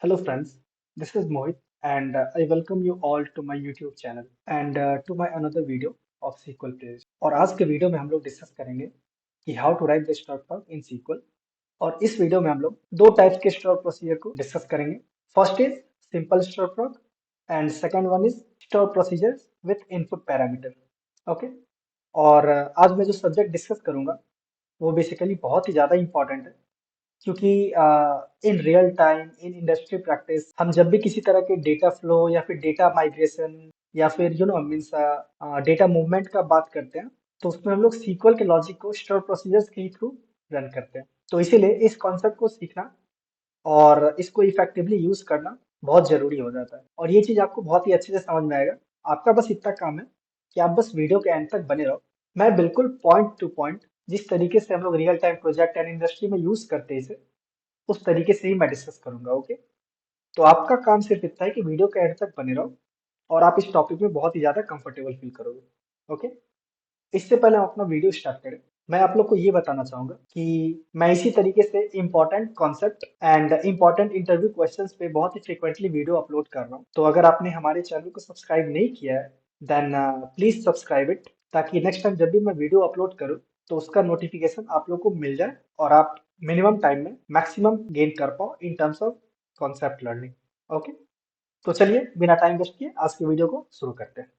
Hello friends, this is Mohit and I welcome you all to my YouTube channel and to my another video of SQL playlist. और आज के video में हम लोग discuss करेंगे कि how to write the store proc in SQL। और इस वीडियो में हम लोग दो टाइप्स के स्टोर प्रोसीजर को डिस्कस करेंगे। First is simple store proc and second one is store procedure with input parameter. Okay. और आज मैं जो सब्जेक्ट डिस्कस करूंगा वो बेसिकली बहुत ही ज्यादा इंपॉर्टेंट है क्योंकि in real time in industry practice हम जब भी किसी तरह के डेटा फ्लो या फिर डेटा माइग्रेशन या फिर मीन्स डेटा मूवमेंट का बात करते हैं तो उसमें हम लोग सीक्वल के लॉजिक को स्टोर प्रोसीजर्स के थ्रू रन करते हैं। तो इसीलिए इस कॉन्सेप्ट को सीखना और इसको इफेक्टिवली यूज करना बहुत जरूरी हो जाता है और ये चीज आपको बहुत ही अच्छे से समझ में आएगा। आपका बस इतना काम है कि आप बस वीडियो के एंड तक बने रहो। मैं बिल्कुल पॉइंट टू पॉइंट जिस तरीके से हम लोग real time project and industry में यूज करते हैं इसे उस तरीके से ही मैं डिस्कस करूंगा। ओके। तो आपका काम सिर्फ इतना है कि वीडियो के एंड तक बने रहो और आप इस टॉपिक में बहुत ही ज्यादा कंफर्टेबल फील करोगे। ओके। इससे पहले हम अपना वीडियो स्टार्ट करें, मैं आप लोग को ये बताना चाहूंगा कि मैं इसी तरीके से important concept and important interview questions पे बहुत ही फ्रिक्वेंटली वीडियो अपलोड कर रहा हूँ। तो अगर आपने हमारे चैनल को सब्सक्राइब नहीं किया है देन प्लीज सब्सक्राइब इट, ताकि नेक्स्ट टाइम जब भी मैं वीडियो अपलोड करूँ तो उसका नोटिफिकेशन आप लोग को मिल जाए और आप मिनिमम टाइम में मैक्सिमम गेन कर पाओ in terms of concept learning. Okay. तो चलिए बिना टाइम वेस्ट किए आज की वीडियो को शुरू करते हैं।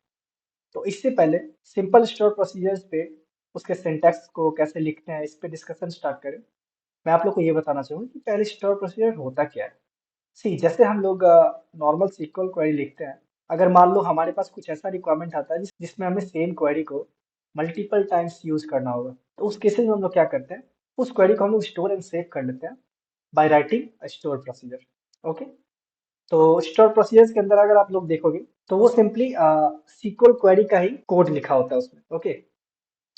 तो इससे पहले सिंपल स्टोर प्रोसीजर्स पे उसके सिंटैक्स को कैसे लिखते हैं इस पे डिस्कशन स्टार्ट करें। मैं आप लोग को ये बताना चाहूंगा कि पहले स्टोर प्रोसीजर होता क्या है। सी जैसे हम लोग नॉर्मल सीक्वल क्वेरी लिखते हैं, अगर मान लो हमारे पास कुछ ऐसा रिक्वायरमेंट आता है जिसमें हमें सेम क्वेरी को मल्टीपल टाइम्स यूज करना होगा, तो उस केसेस में हम लोग क्या करते हैं, उस क्वेरी को हम लोग स्टोर एंड सेव कर लेते हैं by writing store procedure. Okay. तो स्टोर प्रोसीजर्स के अंदर अगर आप लोग देखोगे तो वो सिंपली सीक्वल क्वेरी का ही कोड लिखा होता है उसमें। ओके।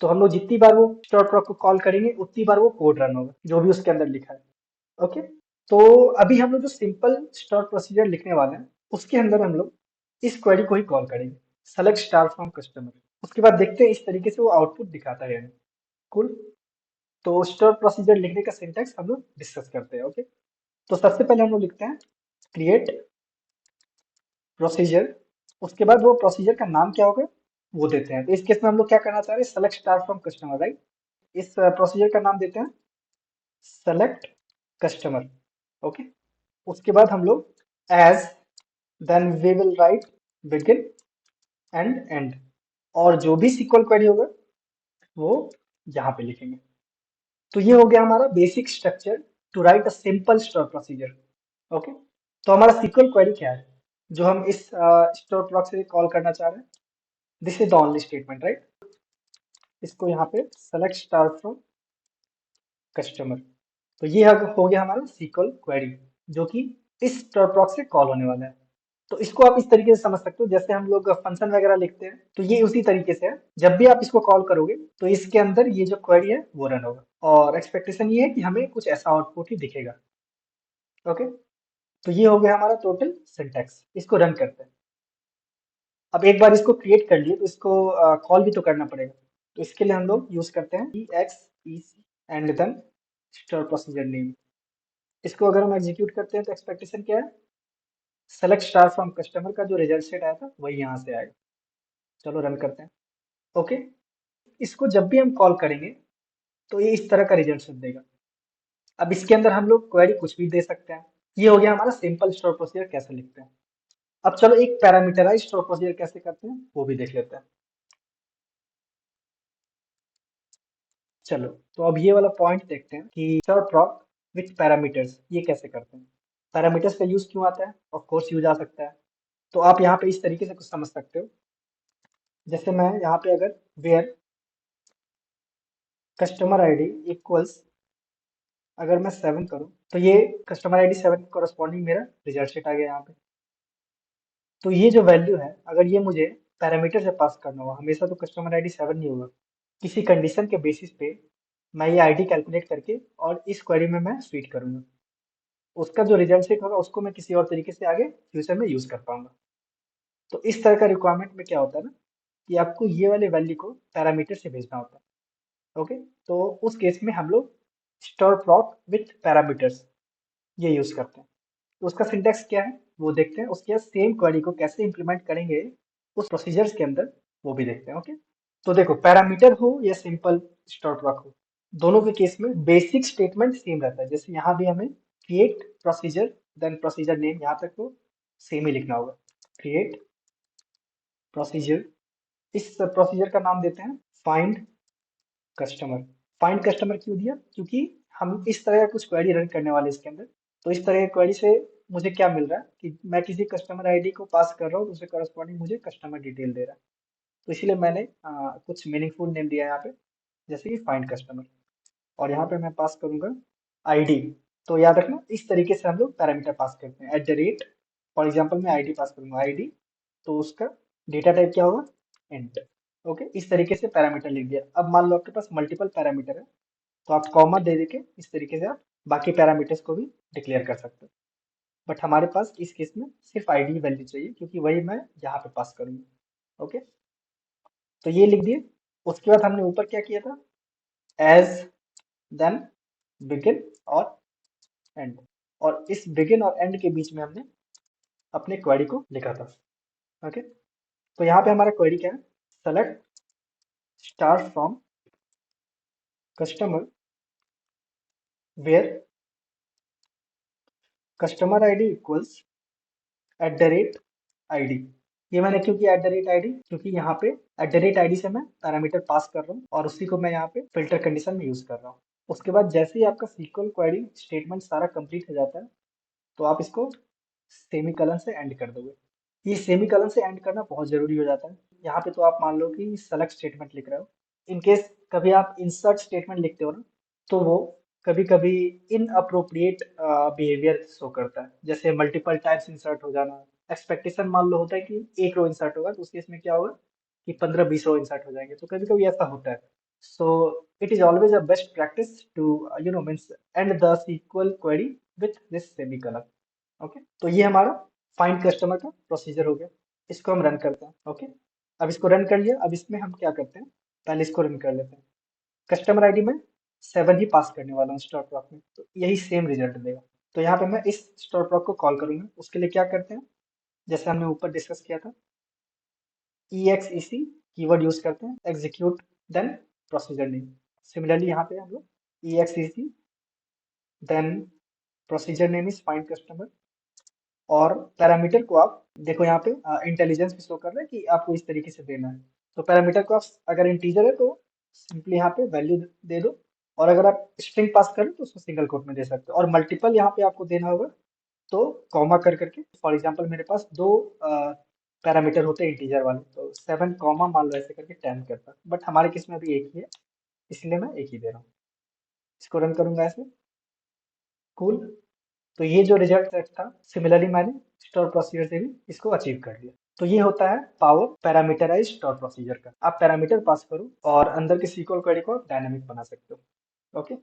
तो हम लोग जितनी बार वो स्टोर प्रोक को कॉल करेंगे उतनी बार वो कोड रन होगा जो भी उसके अंदर लिखा है। ओके। तो अभी हम लोग जो सिंपल स्टोर प्रोसीजर लिखने वाले हैं उसके अंदर हम लोग इस क्वेरी को ही कॉल करेंगे, सेलेक्ट स्टार फ्रॉम कस्टमर। उसके बाद देखते हैं इस तरीके से वो आउटपुट दिखाता है। कुल। तो स्टोर प्रोसीजर लिखने का सिंटैक्स हम लोग डिस्कस करते हैं। ओके। तो सबसे पहले हम लोग लिखते हैं क्रिएट प्रोसीजर। उसके बाद वो प्रोसीजर का नाम क्या होगा वो देते हैं। तो इस केस में हम लोग क्या करना चाह रहे हैं, select star from customer, right. इस प्रोसीजर का नाम देते हैं सेलेक्ट कस्टमर। ओके। उसके बाद हम लोग as, then we will write begin and end, और जो भी सीक्वल क्वेरी होगा वो यहाँ पे लिखेंगे। तो ये हो गया हमारा basic structure to write a simple store procedure. Okay. तो हमारा सीक्वल क्वेरी क्या है जो हम इस स्टोर प्रोक से कॉल करना चाह रहे हैं, this is the only statement, right. इसको यहाँ पे सेलेक्ट स्टार फ्रॉम कस्टमर। तो ये हो गया हमारा सीक्वल क्वेरी जो कि इस स्टोर प्रोक से कॉल होने वाला है। तो इसको आप इस तरीके से समझ सकते हो जैसे हम लोग फंक्शन वगैरह लिखते हैं, तो ये उसी तरीके से है। जब भी आप इसको कॉल करोगे तो इसके अंदर ये जो क्वेरी है वो रन होगा और एक्सपेक्टेशन ये है कि हमें कुछ ऐसा आउटपुट ही दिखेगा। ओके। तो ये हो गया हमारा टोटल सिंटैक्स। इसको रन करते हैं। अब एक बार इसको क्रिएट कर लिए तो इसको कॉल भी तो करना पड़ेगा। तो इसके लिए हम लोग यूज करते हैं EXEC and then store procedure name. इसको अगर हम एग्जीक्यूट करते हैं तो एक्सपेक्टेशन क्या है, सेलेक्ट स्टार फ्रॉम कस्टमर का जो रिजल्ट सेट आया था वही यहाँ से आएगा। चलो रन करते हैं। ओके। इसको जब भी हम कॉल करेंगे तो ये इस तरह का रिजल्ट सेट देगा। अब इसके अंदर हम लोग क्वेरी कुछ भी दे सकते हैं। ये हो गया हमारा सिंपल स्टोर प्रोसीजर कैसे लिखते हैं। अब चलो एक पैरामीटराइज्ड स्टोर प्रोसीजर कैसे करते हैं वो भी देख लेते हैं। चलो तो अब ये वाला पॉइंट देखते हैं कि स्टोर प्रॉक विथ पैरामीटर्स ये कैसे करते हैं। पैरामीटर्स का यूज क्यों आता है, ऑफ कोर्स यूज आ सकता है। तो आप यहाँ पे इस तरीके से कुछ समझ सकते हो, जैसे मैं यहाँ पे अगर वेयर कस्टमर आईडी इक्वल्स, अगर मैं 7 करूँ तो ये कस्टमर आईडी 7 के कॉरस्पॉन्डिंग मेरा रिजल्ट सेट आ गया यहाँ पे। तो ये जो वैल्यू है अगर ये मुझे पैरामीटर से पास करना हुआ, हमेशा तो कस्टमर आईडी 7 नहीं होगा, किसी कंडीशन के बेसिस पे मैं ये आईडी कैलकुलेट करके और इस क्वेरी में मैं फीड करूंगा। उसका जो रिजल्ट सेट होगा उसको मैं किसी और तरीके से आगे फ्यूचर में यूज कर पाऊंगा। तो इस तरह का रिक्वायरमेंट में क्या होता है ना कि आपको ये वाले वैल्यू को पैरामीटर से भेजना होता है। ओके। तो उस केस में हम लोग स्टोर प्रॉक विथ पैरामीटर्स ये यूज करते हैं। तो उसका सिंटेक्स क्या है वो देखते हैं, उसके बाद सेम क्वेरी को कैसे इंप्लीमेंट करेंगे उस प्रोसीजर्स के अंदर वो भी देखते हैं। ओके, तो देखो पैरामीटर हो या सिंपल स्टार्ट ब्लॉक हो, दोनों के केस में बेसिक स्टेटमेंट सेम रहता है। जैसे यहाँ भी हमें create procedure then procedure name, यहाँ तक तो सेम ही लिखना होगा, क्रिएट प्रोसीजर। इस प्रोसीजर का नाम देते हैं फाइंड कस्टमर। फाइंड कस्टमर क्यों दिया, क्योंकि हम इस तरह का कुछ क्वेरी रन करने वाले हैं इसके अंदर। तो इस तरह की क्वेरी से मुझे क्या मिल रहा है कि मैं किसी कस्टमर आईडी को पास कर रहा हूँ तो उसे करस्पॉन्डिंग मुझे कस्टमर डिटेल दे रहा है। तो इसीलिए मैंने कुछ मीनिंगफुल नेम दिया है यहाँ पे, जैसे कि फाइंड कस्टमर। और यहाँ पे मैं पास करूंगा आईडी। तो याद रखना इस तरीके से हम लोग पैरामीटर पास करते हैं, eight the rate. For example मैं आईडी पास करूंगा आईडी, तो उसका डेटा टाइप क्या होगा, इंट। ओके, इस तरीके से पैरामीटर लिख दिया। अब मान लो आपके पास मल्टीपल पैरामीटर है, तो आप कॉमा दे देके इस तरीके से आप बाकी पैरामीटर्स को भी डिक्लेयर कर सकते हो। बट हमारे पास इस केस में सिर्फ आईडी वैल्यू चाहिए, क्योंकि वही मैं यहाँ पे पास करूंगा। ओके, तो ये लिख दिए। उसके बाद हमने ऊपर क्या किया था, एज देन बिगिन और एंड। और इस बिगिन और एंड के बीच में हमने अपने क्वेरी को लिखा था। ओके, तो यहाँ पे हमारा क्वेरी क्या है, select star from customer where customer ID equals at the rate ID. ये मैंने क्यों किया एट द रेट आईडी, क्योंकि यहाँ पे एट द रेट आईडी से मैं पैरामीटर पास कर रहा हूँ और उसी को मैं यहाँ पे फिल्टर कंडीशन में यूज कर रहा हूँ। उसके बाद जैसे ही आपका सीक्वल क्वेरी स्टेटमेंट सारा कंप्लीट हो जाता है, तो आप इसको सेमीकलन से एंड कर दोगे। ये सेमीकलन से एंड करना बहुत जरूरी हो जाता है। यहाँ पे तो आप मान लो कि सेलेक्ट स्टेटमेंट लिख रहे हो, इन केस कभी आप इंसर्ट स्टेटमेंट लिखते हो ना, तो वो कभी कभी इन अप्रोप्रिएट बिहेवियर शो करता है, जैसे मल्टीपल टाइप्स इंसर्ट हो जाना। एक्सपेक्टेशन मान लो होता है कि एक रो इंसर्ट होगा, तो उस केस में क्या होगा कि 15-20 रो इंसर्ट हो जाएंगे, तो कभी कभी ऐसा होता है। So it is always a best practice to means and the SQL query with this semicolon. Okay, तो ये हमारा फाइंड कस्टमर का प्रोसीजर हो गया। इसको हम रन करते हैं। ओके, अब इसको रन कर लिया। अब इसमें हम क्या करते हैं, पहले इसको रन कर लेते हैं। कस्टमर आईडी में 7 ही पास करने वाला हूँ स्टार प्रॉक में, तो यही सेम रिजल्ट देगा। तो यहाँ पे मैं इस स्टार प्रॉक को कॉल करूंगा। उसके लिए क्या करते हैं, जैसे हमने ऊपर डिस्कस किया था, exec कीवर्ड यूज करते हैं, execute then procedure name. Similarly यहाँ पे हम लोग exec then procedure name is find customer. और पैरामीटर को आप देखो यहाँ पे इंटेलिजेंस भी शो कर रहा है कि आपको इस तरीके से देना है। तो पैरामीटर को आप अगर इंटीजर है तो सिंपली यहाँ पे वैल्यू दे दो, और अगर आप स्ट्रिंग पास करें तो उसको सिंगल कोट में दे सकते हो। और मल्टीपल यहाँ पे आपको देना होगा तो कॉमा कर करके। फॉर एग्जांपल मेरे पास दो पैरामीटर होते हैं इंटीजर वाले, तो 7 कॉमा मान लो ऐसे करके 10 करता, बट हमारे केस में अभी एक ही है, इसलिए मैं एक ही दे रहा हूँ। इसको रन करूंगा ऐसे, कूल। तो ये जो रिजल्ट सेट था, सिमिलरली मैंने स्टोर प्रोसीजर से भी इसको अचीव कर लिया। तो ये होता है पावर पैरामीटराइज स्टोर प्रोसीजर का। आप पैरामीटर पास करो और अंदर के सीक्वल क्वेरी को डायनामिक बना सकते हो। ओके,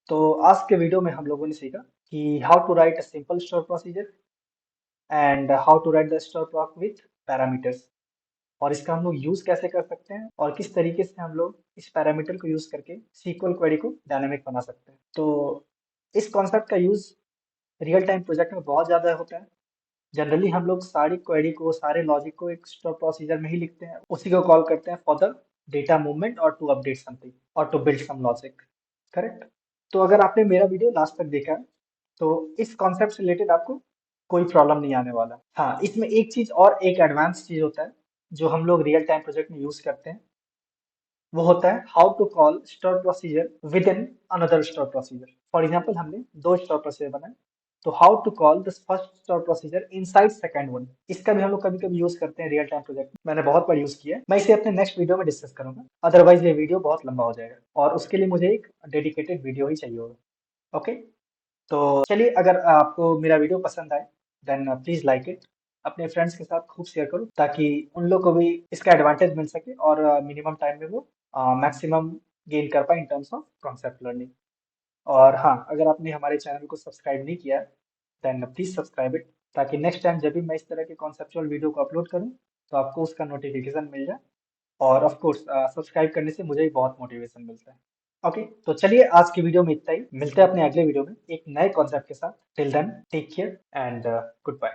तो आज के वीडियो में हम लोगों ने सीखा कि how to write a simple store procedure and how to write the store proc with parameters, और इसका हम लोग यूज कैसे कर सकते हैं और किस तरीके से हम लोग इस पैरामीटर को यूज करके सीक्वल क्वेरी को डायनामिक बना सकते हैं। तो इस कॉन्सेप्ट का यूज रियल टाइम प्रोजेक्ट में बहुत ज्यादा होता है। जनरली हम लोग सारी क्वेरी को, सारे लॉजिक को एक स्टोर प्रोसीजर में ही लिखते हैं, उसी को कॉल करते हैं फॉर द डेटा मूवमेंट और टू अपडेट समथिंग और to build some logic. Correct. तो अगर आपने मेरा वीडियो लास्ट तक देखा है, तो इस कॉन्सेप्ट से रिलेटेड आपको कोई प्रॉब्लम नहीं आने वाला। हाँ, इसमें एक चीज और एक एडवांस चीज होता है जो हम लोग रियल टाइम प्रोजेक्ट में यूज करते हैं, वो होता है how to call store procedure within another store procedure. For example हमने दो स्टोर प्रोसीजर बनाए, तो how to call the first store procedure inside second one. इसका भी हम लोग कभी कभी यूज करते हैं रियल टाइम प्रोजेक्ट में। मैंने बहुत बार यूज किया है। मैं इसे अपने नेक्स्ट वीडियो में डिस्कस करूंगा, अदरवाइज ये वीडियो बहुत लंबा हो जाएगा और उसके लिए मुझे एक डेडिकेटेड वीडियो ही चाहिए होगा। ओके, तो चलिए, अगर आपको मेरा वीडियो पसंद आए देन प्लीज लाइक इट, अपने फ्रेंड्स के साथ खूब शेयर करो, ताकि उन लोग को भी इसका एडवांटेज मिल सके और मिनिमम टाइम में वो मैक्सिमम गेन कर पाए in terms of concept learning. और हाँ, अगर आपने हमारे चैनल को सब्सक्राइब नहीं किया देन प्लीज सब्सक्राइब इट, ताकि नेक्स्ट टाइम जब भी मैं इस तरह के कॉन्सेप्चुअल वीडियो को अपलोड करूँ तो आपको उसका नोटिफिकेशन मिल जाए। और ऑफ कोर्स सब्सक्राइब करने से मुझे भी बहुत मोटिवेशन मिलता है। ओके, तो चलिए आज की वीडियो में इतना ही। मिलते हैं अपने अगले वीडियो में एक नए कॉन्सेप्ट के साथ। Till then take care and good bye.